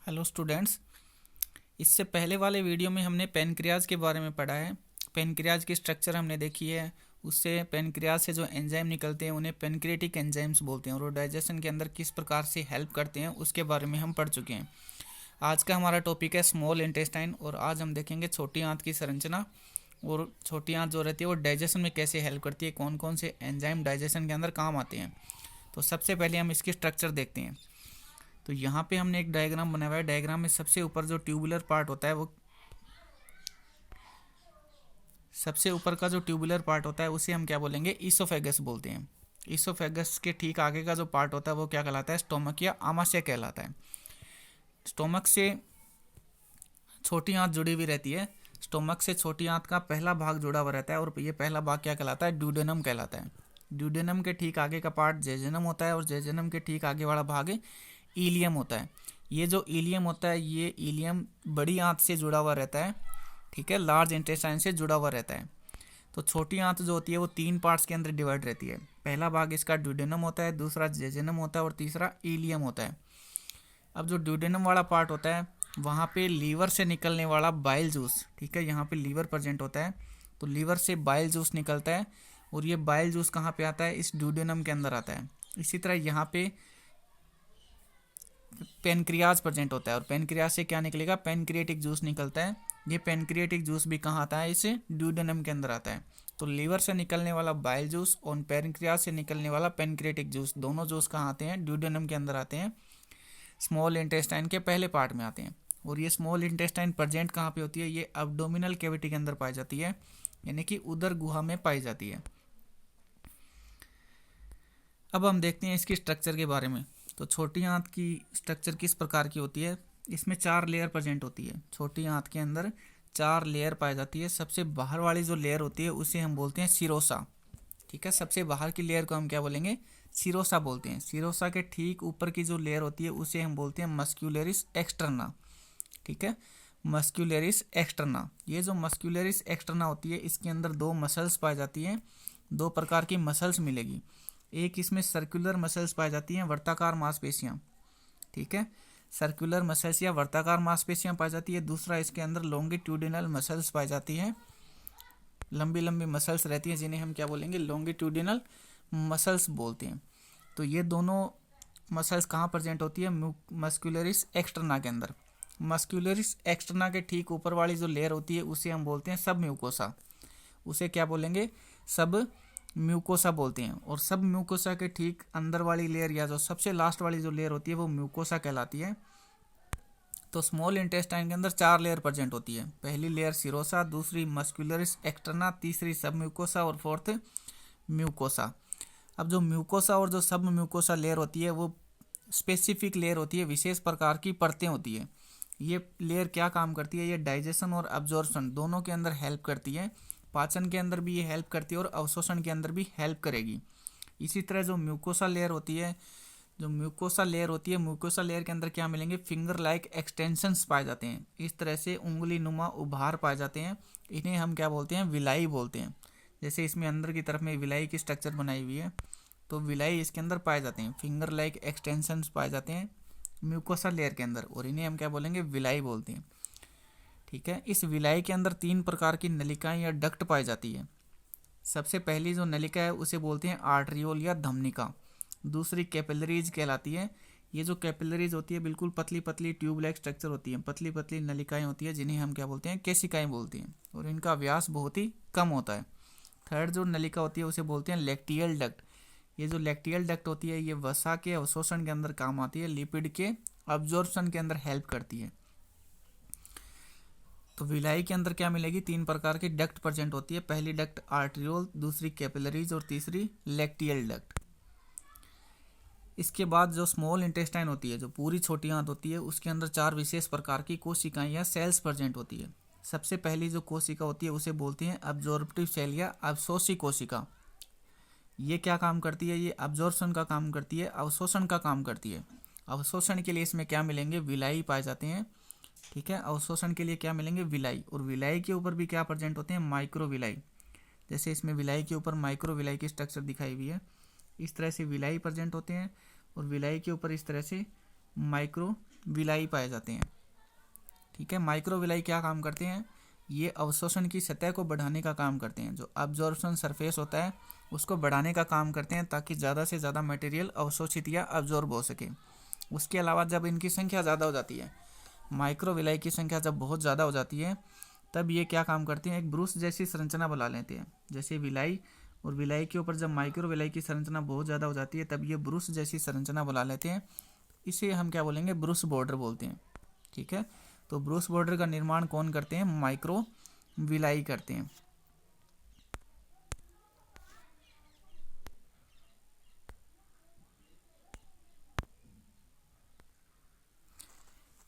Hello students. इससे पहले वाले वीडियो में हमने पेनक्रियाज के बारे में पढ़ा है। पेनक्रियाज की स्ट्रक्चर हमने देखी है। उससे पेनक्रियाज से जो एंजाइम निकलते हैं उन्हें पेनक्रिएटिक एंजाइम्स बोलते हैं और वो डाइजेशन के अंदर किस प्रकार से हेल्प करते हैं उसके बारे में हम पढ़ चुके हैं। आज का हमारा टॉपिक है स्मॉल इंटेस्टाइन और आज हम देखेंगे छोटी आंत की संरचना और छोटी आंत जो रहती है वो डाइजेशन में कैसे हेल्प करती है, कौन कौन से एंजाइम डाइजेशन के अंदर काम आते हैं। तो सबसे पहले हम इसकी स्ट्रक्चर देखते हैं। तो यहाँ पे हमने एक डायग्राम बनाया हुआ है। डायग्राम में सबसे ऊपर जो ट्यूबुलर पार्ट होता है वो सबसे ऊपर का जो ट्यूबुलर पार्ट होता है उसे हम क्या बोलेंगे, ईसोफेगस बोलते हैं। ईसोफेगस के ठीक आगे का जो पार्ट होता है वो क्या कहलाता है, स्टोमक या आमाशय कहलाता है। स्टोमक से छोटी आंत जुड़ी हुई रहती है। स्टोमक से छोटी आंत का पहला भाग जुड़ा हुआ रहता है और ये पहला भाग क्या कहलाता है, ड्यूडेनम कहलाता है। ड्यूडेनम के ठीक आगे का पार्ट जेजेनम होता है और जेजेनम के ठीक आगे वाला भाग इलियम होता है। ये जो इलियम होता है ये इलियम बड़ी आंत से जुड़ा हुआ रहता है, ठीक है, लार्ज इंटेस्टाइन से जुड़ा हुआ रहता है। तो छोटी आंत जो होती है वो तीन पार्ट्स के अंदर डिवाइड रहती है। पहला भाग इसका ड्यूडेनम होता है, दूसरा जेजेनम होता है और तीसरा इलियम होता है। अब जो ड्यूडेनम वाला पार्ट होता है वहाँ पे लीवर से निकलने वाला बाइल जूस, ठीक है, यहाँ पे लीवर प्रेजेंट होता है तो लीवर से बाइल जूस निकलता है और ये बाइल जूस कहाँ पे आता है, इस ड्यूडेनम के अंदर आता है। इसी तरह यहाँ पे पेनक्रियाज प्रेजेंट होता है और पेनक्रियाज से क्या निकलेगा, पेनक्रिएटिक जूस निकलता है। ये पेनक्रिएटिक जूस भी कहाँ आता है, इसे ड्यूडेनम के अंदर आता है। तो लीवर से निकलने वाला बाइल जूस और पेनक्रियाज से निकलने वाला पेनक्रिएटिक जूस, दोनों जूस कहाँ आते हैं, ड्यूडेनम के अंदर आते हैं, स्मॉल इंटेस्टाइन के पहले पार्ट में आते हैं। और ये स्मॉल इंटेस्टाइन प्रेजेंट कहाँ पे होती है, ये एब्डोमिनल कैविटी के अंदर पाई जाती है, यानी कि उदर गुहा में पाई जाती है। अब हम देखते हैं इसकी स्ट्रक्चर के बारे में। तो छोटी आंत की स्ट्रक्चर किस प्रकार की होती है, इसमें 4 लेयर प्रेजेंट होती है। छोटी आंत के अंदर 4 लेयर पाई जाती है। सबसे बाहर वाली जो लेयर होती है उसे हम बोलते हैं सिरोसा, ठीक है। सबसे बाहर की लेयर को हम क्या बोलेंगे, सिरोसा बोलते हैं। सिरोसा के ठीक ऊपर की जो लेयर होती है उसे हम बोलते हैं मस्क्यूलरिस एक्सटर्ना, ठीक है, मस्क्यूलरिस एक्सटर्ना। ये जो मस्क्यूलरिस एक्सटर्ना होती है इसके अंदर 2 मसल्स पाई जाती हैं। 2 प्रकार की मसल्स मिलेगी। एक इसमें सर्कुलर मसल्स पाई जाती हैं, वर्ताकार मांसपेशियां, ठीक है, सर्कुलर मसल्स या वर्ताकार मांसपेशियां पाई जाती है। दूसरा इसके अंदर लॉन्गिट्यूडिनल मसल्स पाई जाती हैं, लंबी लंबी मसल्स रहती हैं जिन्हें हम क्या बोलेंगे, लॉन्गिट्यूडिनल मसल्स बोलते हैं। तो ये दोनों मसल्स कहाँ प्रेजेंट होती है, मस्क्यूलरिस एक्सटर्ना के अंदर। मस्क्यूलरिस एक्सटर्ना के ठीक ऊपर वाली जो लेयर होती है उसे हम बोलते हैं सब म्यूकोसा। उसे क्या बोलेंगे, सब म्यूकोसा बोलते हैं। और सब म्यूकोसा के ठीक अंदर वाली लेयर या जो सबसे लास्ट वाली जो लेयर होती है वो म्यूकोसा कहलाती है। तो स्मॉल इंटेस्टाइन के अंदर 4 लेयर प्रेजेंट होती है। पहली लेयर सिरोसा, दूसरी मस्क्यूलरिस एक्सटर्ना, तीसरी सब म्यूकोसा और फोर्थ म्यूकोसा। अब जो म्यूकोसा और जो सब म्यूकोसा लेयर होती है वो स्पेसिफिक लेयर होती है, विशेष प्रकार की परतें होती है। ये लेयर क्या काम करती है, ये डाइजेशन और अब्जॉर्प्शन दोनों के अंदर हेल्प करती है। पाचन के अंदर भी ये हेल्प करती है और अवशोषण के अंदर भी हेल्प करेगी। इसी तरह जो म्यूकोसा लेयर होती है, म्यूकोसा लेयर के अंदर क्या मिलेंगे, फिंगर लाइक एक्सटेंशंस पाए जाते हैं। इस तरह से उंगली नुमा उभार पाए जाते हैं। इन्हें हम क्या बोलते हैं, विलाई बोलते हैं। जैसे इसमें अंदर की तरफ में विलाई की स्ट्रक्चर बनाई हुई है तो विलाई इसके अंदर पाए जाते हैं, फिंगर लाइक एक्सटेंशंस पाए जाते हैं म्यूकोसा लेयर के अंदर और इन्हें हम क्या बोलेंगे, विलाई बोलते हैं, ठीक है। इस विलाई के अंदर 3 प्रकार की नलिकाएं या डक्ट पाई जाती है। सबसे पहली जो नलिका है उसे बोलते हैं आर्ट्रियोल या धमनिका। दूसरी कैपिलरीज कहलाती है। ये जो कैपिलरीज होती है बिल्कुल पतली पतली ट्यूब लाइक स्ट्रक्चर होती है, पतली पतली नलिकाएं होती है जिन्हें हम क्या बोलते हैं, केशिकाएं बोलते हैं और इनका व्यास बहुत ही कम होता है। थर्ड जो नलिका होती है उसे बोलते हैं लैक्टियल डक्ट। ये जो लैक्टियल डक्ट होती है ये वसा के अवशोषण के अंदर काम आती है, लिपिड के अब्जॉर्प्शन के अंदर हेल्प करती है। तो विलाई के अंदर क्या मिलेगी, 3 प्रकार की डक्ट प्रेजेंट होती है। पहली डक्ट आर्ट्रियोल, दूसरी कैपिलरीज और तीसरी लैक्टियल डक्ट। इसके बाद जो स्मॉल इंटेस्टाइन होती है, जो पूरी छोटी आंत होती है, उसके अंदर 4 विशेष प्रकार की कोशिकाएं या सेल्स प्रेजेंट होती है। सबसे पहली जो कोशिका होती है उसे बोलते हैं अब्जॉर्प्टिव सेल या अवशोषी कोशिका। ये क्या काम करती है, ये अब्जॉर्प्शन का काम करती है, अवशोषण का काम करती है। अवशोषण के लिए इसमें क्या मिलेंगे, विलाई पाए जाते हैं, ठीक है। अवशोषण के लिए क्या मिलेंगे, विलाई। और विलाई के ऊपर भी क्या प्रेजेंट होते हैं, माइक्रो विलाई। जैसे इसमें विलाई के ऊपर माइक्रो विलाई की स्ट्रक्चर दिखाई हुई है, इस तरह से विलाई प्रेजेंट होते हैं और विलाई के ऊपर इस तरह से माइक्रो विलाई पाए जाते हैं। ठीक है, माइक्रोविलाई क्या काम करते हैं, ये अवशोषण की सतह को बढ़ाने का काम करते हैं। जो अब्जॉर्प्शन सरफेस होता है उसको बढ़ाने का काम करते हैं ताकि ज़्यादा से ज़्यादा मटेरियल अवशोषित या अब्जॉर्ब हो सके। उसके अलावा जब इनकी संख्या ज़्यादा हो जाती है, माइक्रोविलाई की संख्या जब बहुत ज़्यादा हो जाती है, तब ये क्या काम करते हैं, एक ब्रूस जैसी संरचना बना लेते हैं। जैसे विलाई, और विलाई के ऊपर जब माइक्रोविलाई की संरचना बहुत ज़्यादा हो जाती है तब ये ब्रूस जैसी संरचना बना लेते हैं। इसे हम क्या बोलेंगे, ब्रूस बॉर्डर बोलते हैं। ठीक है, तो ब्रूस बॉर्डर का निर्माण कौन करते हैं, माइक्रोविलाई करते हैं।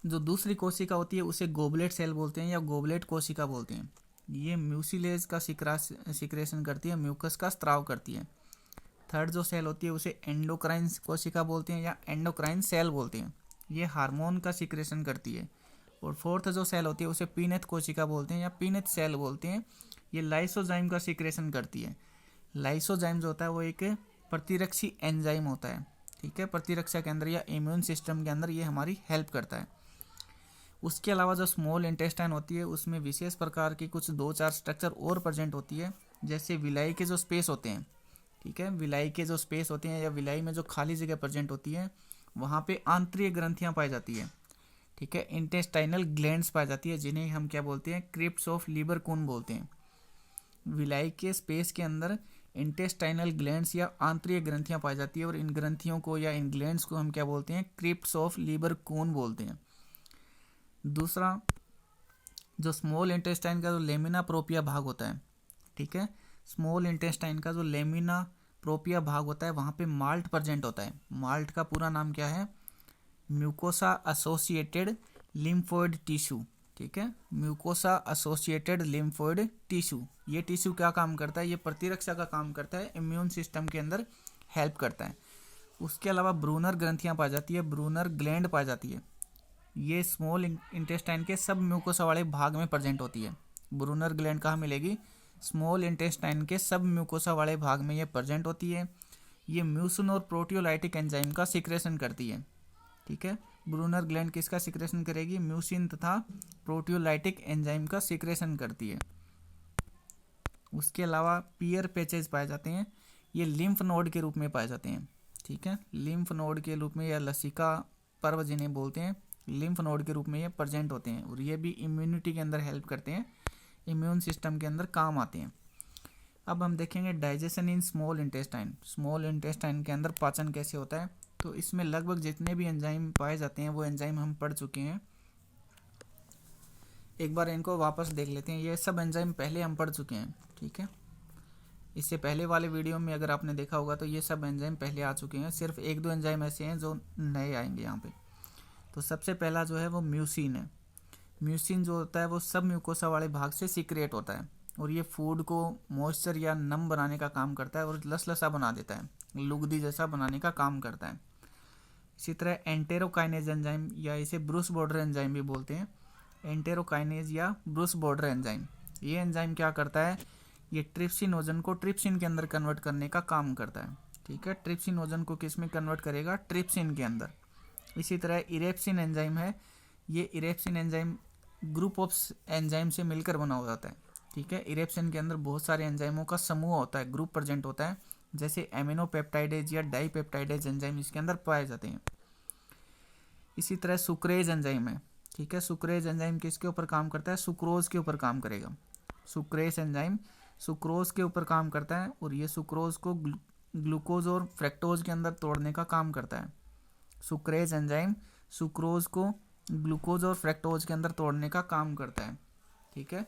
जो दूसरी कोशिका होती है उसे गोबलेट सेल बोलते हैं या गोबलेट कोशिका बोलते हैं। ये म्यूसिलेज का सिक्रेशन करती है, म्यूकस का स्त्राव करती है। थर्ड जो सेल होती है उसे एंडोक्राइन कोशिका बोलते हैं या एंडोक्राइन सेल बोलते हैं, ये हार्मोन का सिक्रेशन करती है। और फोर्थ जो सेल होती है उसे पीनेथ कोशिका बोलते हैं या पीनेथ सेल बोलते हैं, ये लाइसोजाइम का सिक्रेशन करती है। लाइसोजाइम जो होता है वो एक प्रतिरक्षी एंजाइम होता है। ठीक है, प्रतिरक्षा के अंदर या इम्यून सिस्टम के अंदर ये हमारी हेल्प करता है। उसके अलावा जो स्मॉल इंटेस्टाइन होती है उसमें विशेष प्रकार की कुछ 2-4 स्ट्रक्चर और प्रेजेंट होती है, जैसे विलाई के जो स्पेस होते हैं। ठीक है, विलाई के जो स्पेस होते हैं या विलाई में जो खाली जगह प्रेजेंट होती है वहाँ पे आंतरिक ग्रंथियाँ पाई जाती है। ठीक है, इंटेस्टाइनल ग्लैंड्स पाई जाती है, जिन्हें हम क्या बोलते हैं, क्रिप्स ऑफ लीबरकून बोलते हैं। विलाई के स्पेस के अंदर इंटेस्टाइनल ग्लैंड्स या आंतरिक ग्रंथियाँ पाई जाती है, और इन ग्रंथियों को या इन ग्लैंड्स को हम क्या बोलते हैं, क्रिप्स ऑफ लीबरकून बोलते हैं। दूसरा, जो स्मॉल इंटेस्टाइन का जो लेमिना प्रोपिया भाग होता है, ठीक है, स्मॉल इंटेस्टाइन का जो लेमिना प्रोपिया भाग होता है वहाँ पे माल्ट प्रेजेंट होता है। माल्ट का पूरा नाम क्या है, म्यूकोसा एसोसिएटेड लिम्फोइड टिश्यू। ठीक है, म्यूकोसा एसोसिएटेड लिम्फोइड टिश्यू, ये टिश्यू क्या काम करता है, ये प्रतिरक्षा का काम करता है, इम्यून सिस्टम के अंदर हेल्प करता है। उसके अलावा ब्रूनर ग्रंथियाँ पाई जाती है, ब्रूनर ग्लैंड पाई जाती है, ये स्मॉल इंटेस्टाइन के सब म्यूकोसा वाले भाग में प्रेजेंट होती है। ब्रूनर ग्लैंड कहाँ मिलेगी, स्मॉल इंटेस्टाइन के सब म्यूकोसा वाले भाग में ये प्रेजेंट होती है। ये म्यूसिन और प्रोटियोलाइटिक एंजाइम का सिक्रेशन करती है। ठीक है, ब्रूनर ग्लैंड किसका सिक्रेशन करेगी, म्यूसिन तथा प्रोटियोलाइटिक एंजाइम का सिक्रेशन करती है। उसके अलावा पियर पैचेज पाए जाते हैं, ये लिम्फ नोड के रूप में पाए जाते हैं। ठीक है, लिम्फ नोड के रूप में या लसिका पर्व जिन्हें बोलते हैं, लिम्फ नोड के रूप में ये प्रेजेंट होते हैं, और ये भी इम्यूनिटी के अंदर हेल्प करते हैं, इम्यून सिस्टम के अंदर काम आते हैं। अब हम देखेंगे digestion in small intestine. Small intestine के अंदर पाचन कैसे होता है, तो इसमें लगभग जितने भी एंजाइम पाए जाते हैं वो एंजाइम हम पढ़ चुके हैं। एक बार इनको वापस देख लेते हैं, ये सब एंजाइम पहले हम पढ़ चुके हैं। ठीक है, इससे पहले वाले वीडियो में अगर आपने देखा होगा तो ये सब एंजाइम पहले आ चुके हैं, सिर्फ 1-2 एंजाइम ऐसे हैं जो नए आएंगे यहाँ पे। तो सबसे पहला जो है वो म्यूसिन है। म्यूसिन जो होता है वो सब म्यूकोसा वाले भाग से सीक्रेट होता है, और ये फूड को मॉइस्चर या नम बनाने का काम करता है और लसलसा बना देता है, लुगदी जैसा बनाने का काम करता है। इसी तरह एंटेरोकाइनेज एंजाइम या इसे ब्रूस बॉर्डर एंजाइम भी बोलते हैं, एंटेरोकाइनेज या ब्रूस बॉर्डर एंजाइम, ये एंजाइम क्या करता है, ये ट्रिप्सिनोजन को ट्रिप्सिन के अंदर कन्वर्ट करने का काम करता है। ठीक है, ट्रिप्सिनोजन को किस में कन्वर्ट करेगा, ट्रिप्सिन के अंदर। इसी तरह इरेप्सिन एंजाइम है, ये erepsin enzyme group of enzyme से मिलकर बना हुआ होता है। ठीक है, इरेप्सिन के अंदर बहुत सारे एंजाइमों का समूह होता है, ग्रुप प्रेजेंट होता है, जैसे एमिनोपेप्टाइडेज या डाईपेप्टाइडेज एंजाइम इसके अंदर पाए जाते हैं। इसी तरह सुक्रेज एंजाइम है। ठीक है, सुक्रेज एंजाइम किसके ऊपर काम करता है, सुक्रोज के ऊपर काम करेगा। सुक्रेज एंजाइम सुक्रोज के ऊपर काम करता है, और ये सुक्रोज को ग्लूकोज और फ्रैक्टोज के अंदर तोड़ने का काम करता है। सुक्रेज एंजाइम सुक्रोज को ग्लूकोज और फ्रैक्टोज के अंदर तोड़ने का काम करता है। ठीक है,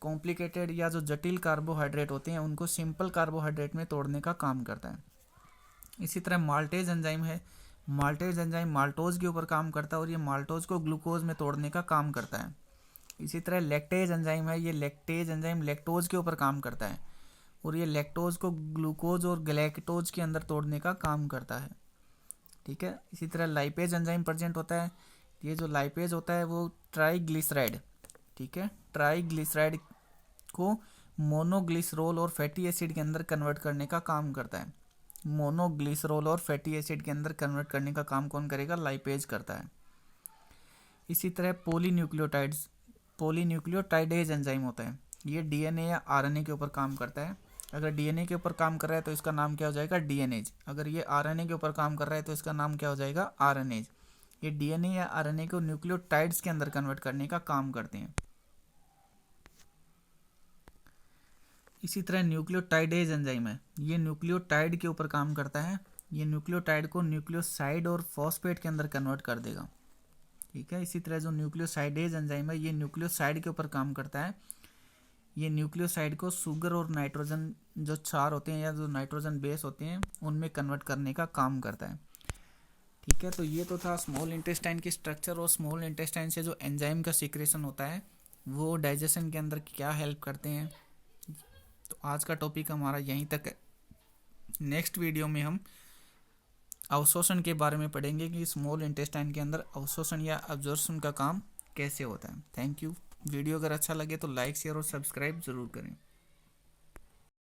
कॉम्प्लिकेटेड या जो जटिल कार्बोहाइड्रेट होते हैं उनको सिंपल कार्बोहाइड्रेट में तोड़ने का काम करता है। इसी तरह माल्टेज एंजाइम है, माल्टेज एंजाइम माल्टोज के ऊपर काम करता है, और ये माल्टोज को ग्लूकोज में तोड़ने का काम करता है। इसी तरह लैक्टेज एंजाइम है, ये लैक्टेज एंजाइम लैक्टोज के ऊपर काम करता है, और ये लैक्टोज को ग्लूकोज और ग्लैक्टोज के अंदर तोड़ने का काम करता है। ठीक है, इसी तरह लाइपेज एंजाइम प्रेजेंट होता है, ये जो लाइपेज होता है वो ट्राइग्लिसराइड, ठीक है, ट्राइग्लिसराइड को मोनोग्लिसरॉल और फैटी एसिड के अंदर कन्वर्ट करने का काम करता है। मोनोग्लिसरॉल और फैटी एसिड के अंदर कन्वर्ट करने का काम कौन करेगा, लाइपेज करता है। इसी तरह पॉलीन्यूक्लियोटाइडेज एंजाइम होता है, ये डीएनए या आरएनए के ऊपर काम करता है। अगर डीएनए के ऊपर काम कर रहा है तो इसका नाम क्या हो जाएगा, डीएनएज। अगर ये आरएनए के ऊपर काम कर रहा है तो इसका नाम क्या हो जाएगा, आरएनएज। ये डीएनए या आरएनए को न्यूक्लियोटाइड्स के अंदर कन्वर्ट करने का काम करते हैं। इसी तरह न्यूक्लियोटाइडेज एंजाइम है, ये न्यूक्लियोटाइड के ऊपर काम करता है। ये न्यूक्लियोटाइड को न्यूक्लियोसाइड और फॉस्फेट के अंदर कन्वर्ट कर देगा। ठीक है, इसी तरह जो न्यूक्लियोसाइडेज एंजाइम है, ये न्यूक्लियोसाइड के ऊपर काम करता है। ये न्यूक्लियोसाइड को शुगर और नाइट्रोजन जो क्षार होते हैं या जो नाइट्रोजन बेस होते हैं उनमें कन्वर्ट करने का काम करता है। ठीक है, तो ये तो था स्मॉल इंटेस्टाइन की स्ट्रक्चर और स्मॉल इंटेस्टाइन से जो एंजाइम का सिक्रेशन होता है वो डाइजेशन के अंदर क्या हेल्प करते हैं। तो आज का टॉपिक हमारा यहीं तक है। नेक्स्ट वीडियो में हम अवशोषण के बारे में पढ़ेंगे कि स्मॉल इंटेस्टाइन के अंदर अवशोषण या अब्जॉर्प्शन का काम कैसे होता है। Thank you. वीडियो अगर अच्छा लगे तो लाइक शेयर और सब्सक्राइब ज़रूर करें।